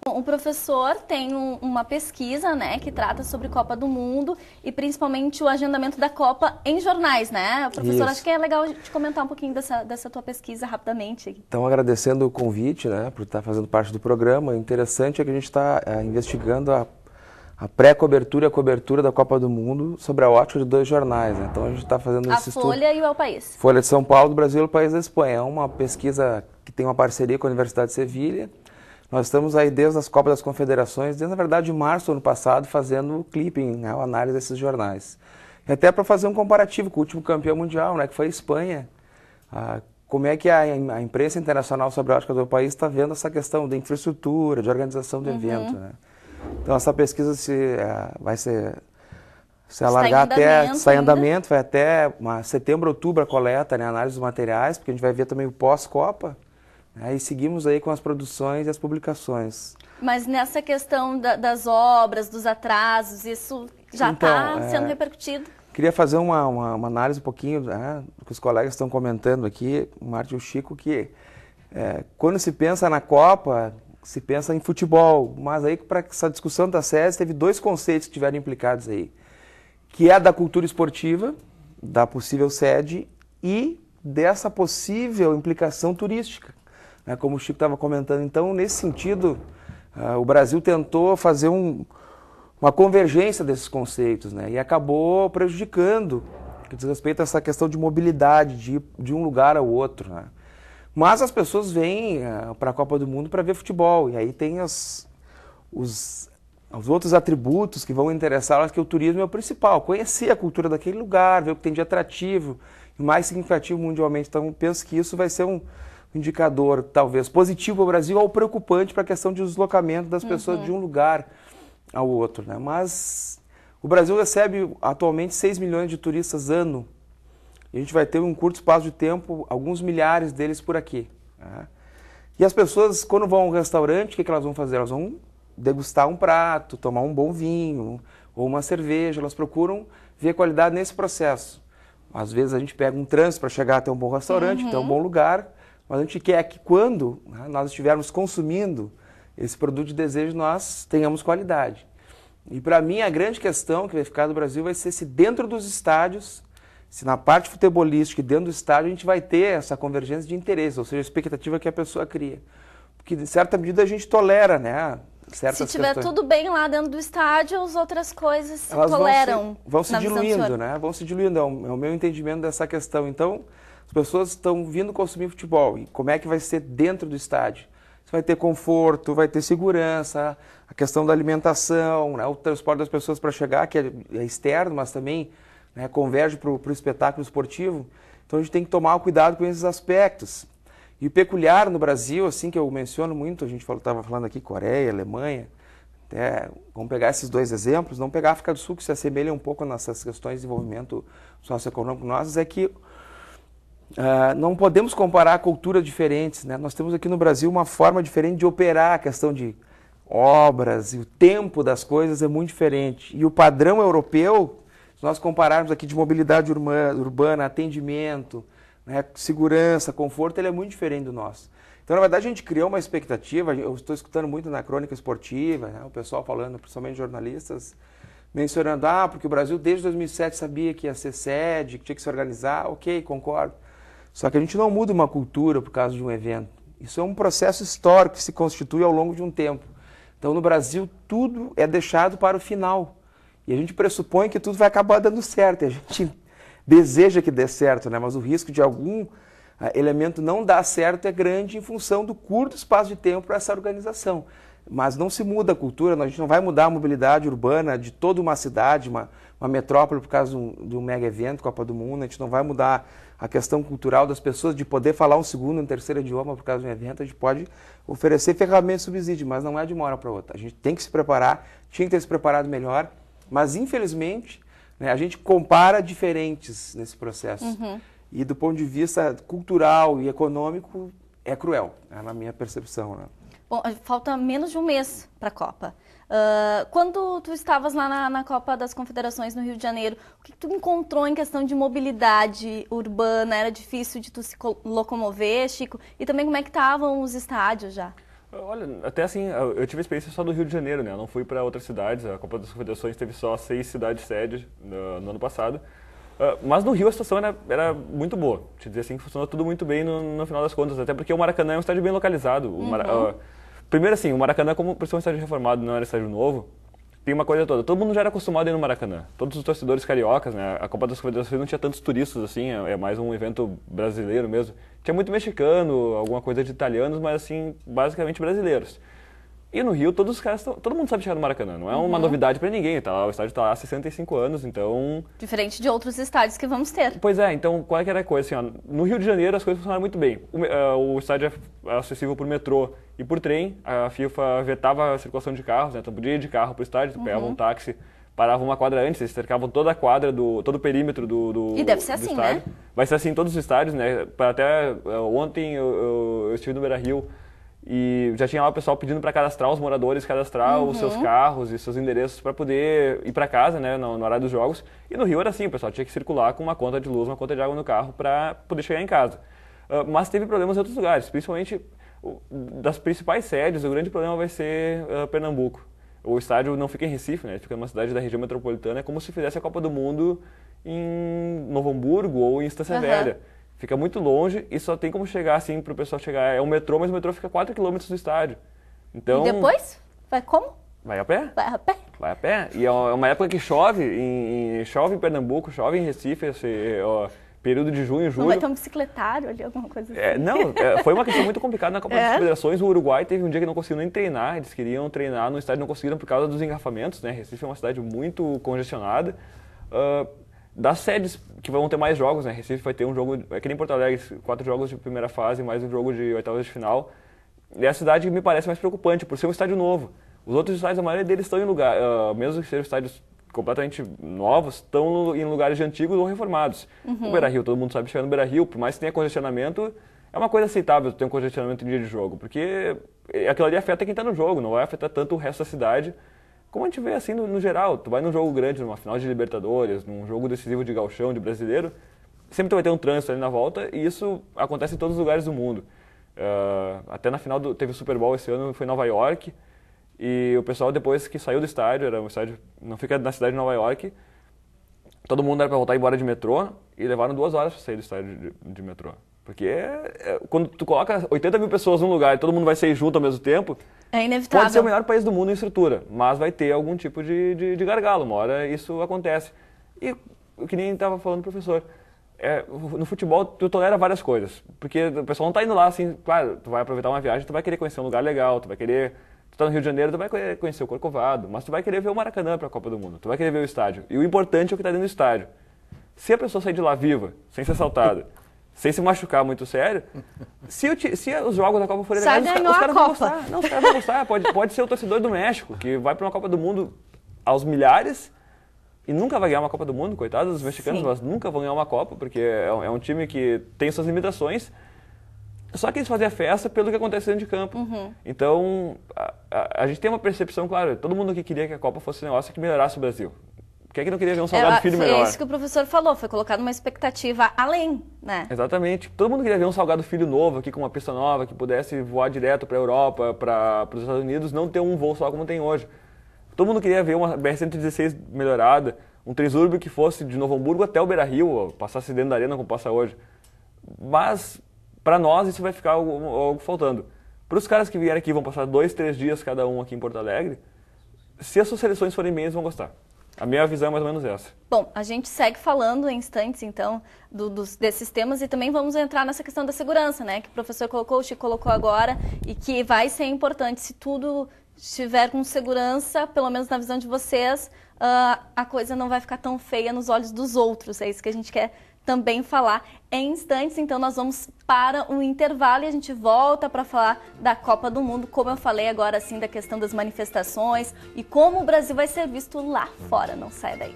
Bom, o professor tem uma pesquisa, né, que trata sobre Copa do Mundo e principalmente o agendamento da Copa em jornais, né? Professor, Isso. acho que é legal a gente comentar um pouquinho dessa tua pesquisa rapidamente. Então, agradecendo o convite, né, por estar fazendo parte do programa. O interessante é que a gente está investigando a pré-cobertura e a cobertura da Copa do Mundo sobre a ótica de dois jornais, né? Então, a gente está fazendo A esse estudo. Folha e o El País. Folha de São Paulo, do Brasil e o País da Espanha. É uma pesquisa que tem uma parceria com a Universidade de Sevilha. Nós estamos aí desde as Copas das Confederações, desde, na verdade, de março do ano passado, fazendo o clipping, né, a análise desses jornais. E até para fazer um comparativo com o último campeão mundial, né, que foi a Espanha. Como é que a imprensa internacional sobre a ótica do país está vendo essa questão da infraestrutura, de organização do evento, né? Então, essa pesquisa vai se alargar está em andamento, vai até setembro, outubro a coleta, né, a análise dos materiais, porque a gente vai ver também o pós-Copa. E seguimos aí com as produções e as publicações. Mas nessa questão das obras, dos atrasos, isso já está sendo repercutido? Queria fazer uma análise um pouquinho, né, do que os colegas estão comentando aqui, o Márcio e o Chico, que quando se pensa na Copa, se pensa em futebol, mas aí para essa discussão da SESI teve dois conceitos que tiveram implicados aí, que é a da cultura esportiva, da possível sede e dessa possível implicação turística. Como o Chico estava comentando. Então, nesse sentido, o Brasil tentou fazer uma convergência desses conceitos, né, e acabou prejudicando, que diz respeito a essa questão de mobilidade, de um lugar ao outro, né. Mas as pessoas vêm para a Copa do Mundo para ver futebol, e aí tem os outros atributos que vão interessá-las, que o turismo é o principal, conhecer a cultura daquele lugar, ver o que tem de atrativo e mais significativo mundialmente. Então, penso que isso vai ser um indicador, talvez, positivo para o Brasil ou preocupante para a questão de deslocamento das pessoas de um lugar ao outro, né? Mas o Brasil recebe atualmente 6 milhões de turistas ano. E a gente vai ter um curto espaço de tempo, alguns milhares deles por aqui, né? E as pessoas, quando vão ao restaurante, o que elas vão fazer? Elas vão degustar um prato, tomar um bom vinho ou uma cerveja. Elas procuram ver qualidade nesse processo. Às vezes a gente pega um trânsito para chegar até um bom restaurante, até um bom lugar. Mas a gente quer que quando, né, nós estivermos consumindo esse produto de desejo, nós tenhamos qualidade. E para mim a grande questão que vai ficar do Brasil vai ser se dentro dos estádios, se na parte futebolística e dentro do estádio a gente vai ter essa convergência de interesses, ou seja, a expectativa que a pessoa cria. Porque em certa medida a gente tolera, né, certas Se tiver tudo bem lá dentro do estádio, as outras coisas se toleram. Vão se diluindo, né? Vão se diluindo, é o meu entendimento dessa questão. Então, as pessoas estão vindo consumir futebol. E como é que vai ser dentro do estádio? Você vai ter conforto, vai ter segurança, a questão da alimentação, né, o transporte das pessoas para chegar, que é externo, mas também, né, converge para o espetáculo esportivo. Então a gente tem que tomar cuidado com esses aspectos. E o peculiar no Brasil, assim, que eu menciono muito, a gente estava falando aqui, Coreia, Alemanha, vamos pegar esses dois exemplos, não pegar a África do Sul, que se assemelha um pouco nessas questões de desenvolvimento socioeconômico nossas, é que não podemos comparar culturas diferentes, né? Nós temos aqui no Brasil uma forma diferente de operar a questão de obras, e o tempo das coisas é muito diferente. E o padrão europeu, se nós compararmos aqui de mobilidade urbana, atendimento, né, segurança, conforto, ele é muito diferente do nosso. Então, na verdade, a gente criou uma expectativa, eu estou escutando muito na crônica esportiva, né, o pessoal falando, principalmente jornalistas, mencionando, porque o Brasil desde 2007 sabia que ia ser sede, que tinha que se organizar, ok, concordo. Só que a gente não muda uma cultura por causa de um evento. Isso é um processo histórico que se constitui ao longo de um tempo. Então, no Brasil, tudo é deixado para o final. E a gente pressupõe que tudo vai acabar dando certo. E a gente deseja que dê certo, né? Mas o risco de algum elemento não dar certo é grande em função do curto espaço de tempo para essa organização. Mas não se muda a cultura, a gente não vai mudar a mobilidade urbana de toda uma cidade, uma metrópole por causa de um mega evento, Copa do Mundo. A gente não vai mudar a questão cultural das pessoas de poder falar um segundo, um terceiro idioma por causa de um evento. A gente pode oferecer ferramentas de subsídio, mas não é de uma hora para outra. A gente tem que se preparar, tinha que ter se preparado melhor, mas infelizmente, né, a gente compara diferentes nesse processo. E do ponto de vista cultural e econômico, é cruel, né, na minha percepção, né? Bom, falta menos de um mês para a Copa. Quando tu estavas lá na Copa das Confederações no Rio de Janeiro, o que tu encontrou em questão de mobilidade urbana? Era difícil de tu se locomover, Chico? E também como é que estavam os estádios já? Olha, até assim, eu tive experiência só do Rio de Janeiro, né? Eu não fui para outras cidades. A Copa das Confederações teve só 6 cidades sede no ano passado. Mas no Rio a situação era muito boa. Te dizer assim, funcionou tudo muito bem no final das contas. Até porque o Maracanã é um estádio bem localizado. Primeiro assim, o Maracanã, como por ser um estádio reformado, não era estádio novo, tem uma coisa toda. Todo mundo já era acostumado a ir no Maracanã. Todos os torcedores cariocas, né? A Copa das Confederações não tinha tantos turistas assim, é mais um evento brasileiro mesmo. Tinha muito mexicano, alguma coisa de italianos, mas assim, basicamente brasileiros. E no Rio, todos os caras, todo mundo sabe chegar no Maracanã. Não é uma novidade pra ninguém, tá? O estádio tá lá há 65 anos, então... Diferente de outros estádios que vamos ter. Pois é, então qual é que era a coisa? Assim, ó, no Rio de Janeiro as coisas funcionaram muito bem. O estádio é acessível por metrô e por trem. A FIFA vetava a circulação de carros, né? Tu podia ir de carro pro estádio, tu pegava um táxi, parava uma quadra antes, eles cercavam toda a quadra, todo o perímetro do E deve ser assim, estádio. né? Vai ser assim em todos os estádios, né? Até ontem eu estive no Beira-Rio e já tinha lá o pessoal pedindo para cadastrar os moradores, cadastrar os seus carros e seus endereços para poder ir para casa, né, no horário dos jogos. E no Rio era assim, o pessoal tinha que circular com uma conta de luz, uma conta de água no carro para poder chegar em casa. Mas teve problemas em outros lugares, principalmente das principais sedes. O grande problema vai ser Pernambuco. O estádio não fica em Recife, né? Fica numa cidade da região metropolitana, é como se fizesse a Copa do Mundo em Novo Hamburgo ou em Estância Velha. Fica muito longe e só tem como chegar assim para o pessoal chegar. É um metrô, mas o metrô fica 4 km do estádio. Então, E depois? Vai como? vai a pé? Vai a pé? Vai a pé. E é uma época que chove, chove em Pernambuco, chove em Recife, período de junho, Não julho. vai ter um bicicletário ali, alguma coisa assim? Foi uma questão muito complicada na Copa das Confederações. O Uruguai teve um dia que não conseguiu nem treinar, eles queriam treinar no estádio, não conseguiram por causa dos engarrafamentos, né? Recife é uma cidade muito congestionada. Das sedes que vão ter mais jogos, né? Recife vai ter um jogo, é que nem Porto Alegre, 4 jogos de primeira fase, mais um jogo de oitavas de final. E a cidade me parece mais preocupante, por ser um estádio novo. Os outros estádios, a maioria deles estão em lugar, mesmo que sejam estádios completamente novos, estão em lugares antigos ou reformados. O Beira-Rio, todo mundo sabe chegar no Beira-Rio, por mais que tenha congestionamento, é uma coisa aceitável ter um congestionamento em dia de jogo, porque aquilo ali afeta quem está no jogo, não vai afetar tanto o resto da cidade, como a gente vê assim no geral. Tu vai num jogo grande, numa final de Libertadores, num jogo decisivo de gauchão, de brasileiro, sempre tu vai ter um trânsito ali na volta, e isso acontece em todos os lugares do mundo. Até na final teve o Super Bowl esse ano, foi em Nova York, e o pessoal depois que saiu do estádio, era um estádio, não fica na cidade de Nova York, todo mundo era para voltar embora de metrô, e levaram 2 horas para sair do estádio de metrô. Porque quando tu coloca 80 mil pessoas num lugar e todo mundo vai sair junto ao mesmo tempo, é inevitável. Pode ser o melhor país do mundo em estrutura, mas vai ter algum tipo de gargalo, uma hora isso acontece. E o que nem estava falando o professor, no futebol tu tolera várias coisas, porque o pessoal não está indo lá assim, claro, tu vai aproveitar uma viagem, tu vai querer conhecer um lugar legal, tu tá no Rio de Janeiro, tu vai querer conhecer o Corcovado, mas tu vai querer ver o Maracanã para a Copa do Mundo, tu vai querer ver o estádio. E o importante é o que está dentro do estádio. Se a pessoa sair de lá viva, sem ser assaltada, sem se machucar muito sério, se os jogos da Copa forem legais, os caras vão gostar. Não, os caras vão gostar. Pode ser o torcedor do México, que vai para uma Copa do Mundo aos milhares e nunca vai ganhar uma Copa do Mundo, coitados dos mexicanos, mas nunca vão ganhar uma Copa, porque é um time que tem suas limitações, só que eles fazem a festa pelo que acontece dentro de campo. Então, a gente tem uma percepção, claro, todo mundo que queria que a Copa fosse um negócio que melhorasse o Brasil. Quem é que não queria ver um salgado filho melhor? É isso que o professor falou, foi colocado uma expectativa além, né? Exatamente. Todo mundo queria ver um salgado filho novo aqui, com uma pista nova, que pudesse voar direto para a Europa, para os Estados Unidos, não ter um voo só como tem hoje. Todo mundo queria ver uma BR-116 melhorada, um Transurb que fosse de Novo Hamburgo até o Beira-Rio, passasse dentro da arena como passa hoje. Mas, para nós, isso vai ficar algo faltando. Para os caras que vierem aqui, vão passar 2, 3 dias cada um aqui em Porto Alegre, se as suas seleções forem bem, eles vão gostar. A minha visão é mais ou menos essa. Bom, a gente segue falando em instantes, então, desses temas e também vamos entrar nessa questão da segurança, né? Que o professor colocou, o Chico colocou agora e que vai ser importante. Se tudo estiver com segurança, pelo menos na visão de vocês, a coisa não vai ficar tão feia nos olhos dos outros. É isso que a gente quer também falar em instantes. Então nós vamos para um intervalo e a gente volta para falar da Copa do Mundo, como eu falei agora, assim, da questão das manifestações e como o Brasil vai ser visto lá fora. Não sai daí.